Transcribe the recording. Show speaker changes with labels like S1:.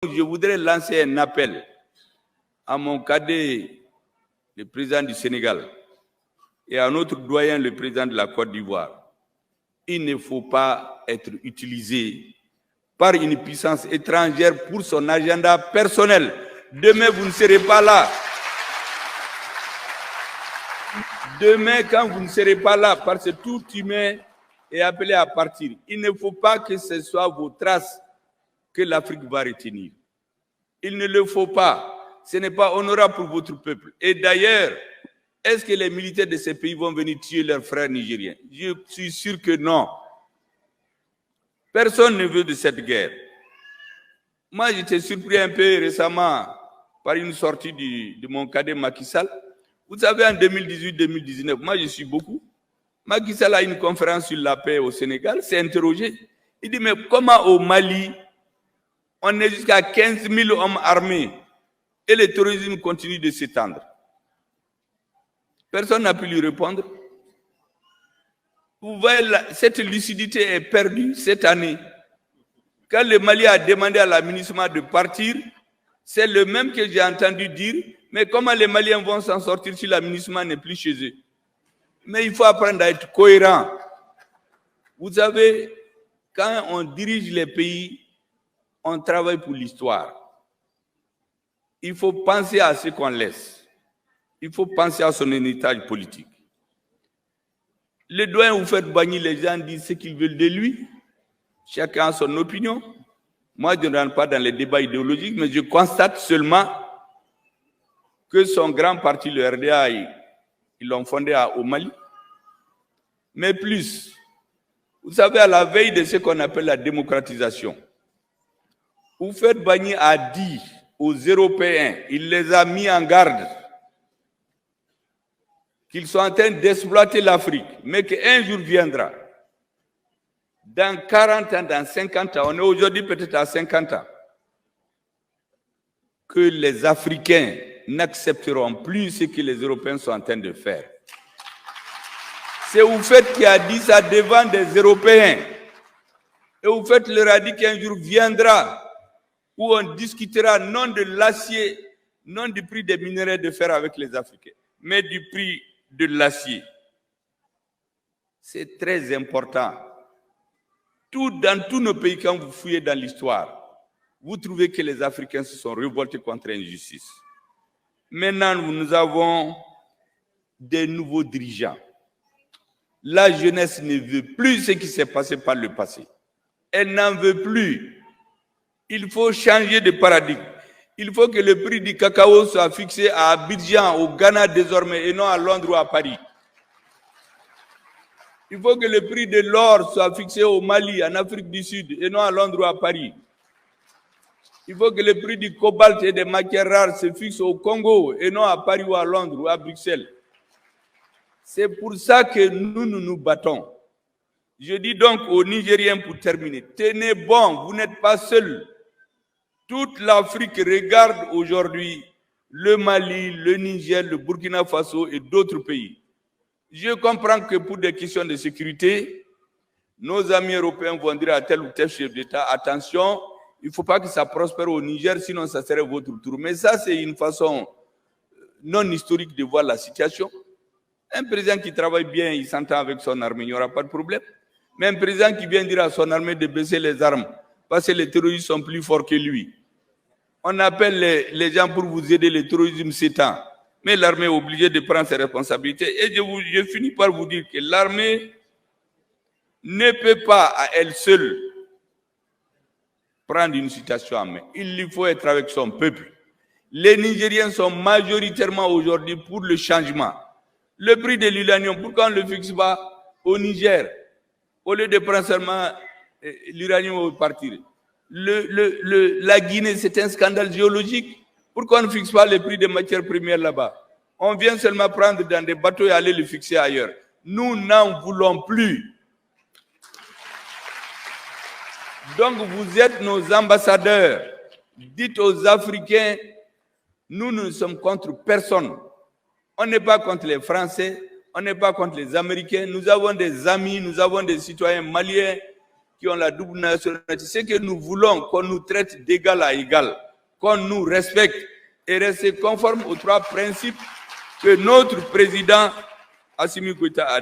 S1: Je voudrais lancer un appel à mon cadet, le président du Sénégal, et à notre doyen, le président de la Côte d'Ivoire. Il ne faut pas être utilisé par une puissance étrangère pour son agenda personnel. Demain, vous ne serez pas là. Demain, quand vous ne serez pas là, parce que tout humain est appelé à partir, il ne faut pas que ce soit vos traces que l'Afrique va retenir. Il ne le faut pas. Ce n'est pas honorable pour votre peuple. Et d'ailleurs, est-ce que les militaires de ces pays vont venir tuer leurs frères nigériens? Je suis sûr que non. Personne ne veut de cette guerre. Moi, j'étais surpris un peu récemment par une sortie de mon cadet Macky Sall. Vous savez, en 2018-2019, moi, je suis beaucoup. Macky Sall a une conférence sur la paix au Sénégal, s'est interrogé. Il dit, mais comment au Mali, on est jusqu'à 15 000 hommes armés et le terrorisme continue de s'étendre? Personne n'a pu lui répondre. Vous voyez, cette lucidité est perdue cette année. Quand le Mali a demandé à l'administration de partir, c'est le même que j'ai entendu dire, mais comment les Maliens vont s'en sortir si l'administration n'est plus chez eux? Mais il faut apprendre à être cohérent. Vous savez, quand on dirige les pays, on travaille pour l'histoire. Il faut penser à ce qu'on laisse. Il faut penser à son héritage politique. Le doyen Houphouët-Boigny, les gens disent ce qu'ils veulent de lui. Chacun a son opinion. Moi, je ne rentre pas dans les débats idéologiques, mais je constate seulement que son grand parti, le RDA, ils l'ont fondé au Mali. Mais plus, vous savez, à la veille de ce qu'on appelle la démocratisation, Houphouët-Boigny a dit aux Européens, il les a mis en garde, qu'ils sont en train d'exploiter l'Afrique, mais qu'un jour viendra, dans 40 ans, dans 50 ans, on est aujourd'hui peut-être à 50 ans, que les Africains n'accepteront plus ce que les Européens sont en train de faire. C'est Houphouët qui a dit ça devant des Européens. Et Houphouët leur a dit qu'un jour viendra où on discutera non de l'acier, non du prix des minerais de fer avec les Africains, mais du prix de l'acier. C'est très important. Dans tous nos pays, quand vous fouillez dans l'histoire, vous trouvez que les Africains se sont révoltés contre l'injustice. Maintenant, nous avons des nouveaux dirigeants. La jeunesse ne veut plus ce qui s'est passé par le passé. Elle n'en veut plus. Il faut changer de paradigme. Il faut que le prix du cacao soit fixé à Abidjan, au Ghana désormais, et non à Londres ou à Paris. Il faut que le prix de l'or soit fixé au Mali, en Afrique du Sud, et non à Londres ou à Paris. Il faut que le prix du cobalt et des matières rares se fixe au Congo, et non à Paris ou à Londres ou à Bruxelles. C'est pour ça que nous nous battons. Je dis donc aux Nigériens pour terminer, tenez bon, vous n'êtes pas seuls. Toute l'Afrique regarde aujourd'hui le Mali, le Niger, le Burkina Faso et d'autres pays. Je comprends que pour des questions de sécurité, nos amis européens vont dire à tel ou tel chef d'État, attention, il ne faut pas que ça prospère au Niger, sinon ça serait votre tour. Mais ça, c'est une façon non historique de voir la situation. Un président qui travaille bien, il s'entend avec son armée, il n'y aura pas de problème. Mais un président qui vient dire à son armée de baisser les armes, parce que les terroristes sont plus forts que lui. On appelle les gens pour vous aider, le terrorisme s'étend. Mais l'armée est obligée de prendre ses responsabilités. Et je finis par vous dire que l'armée ne peut pas à elle seule prendre une situation en main. Il lui faut être avec son peuple. Les Nigériens sont majoritairement aujourd'hui pour le changement. Le prix de l'uranium, pourquoi on ne le fixe pas au Niger? Au lieu de prendre seulement l'uranium au partir. La Guinée, c'est un scandale géologique. Pourquoi on ne fixe pas le prix des matières premières là-bas? On vient seulement prendre dans des bateaux et aller le fixer ailleurs. Nous n'en voulons plus. Donc vous êtes nos ambassadeurs. Dites aux Africains, nous ne sommes contre personne. On n'est pas contre les Français, on n'est pas contre les Américains. Nous avons des amis, nous avons des citoyens maliens qui ont la double nationalité. C'est que nous voulons qu'on nous traite d'égal à égal, qu'on nous respecte et rester conforme aux 3 principes que notre président Assimi Goïta a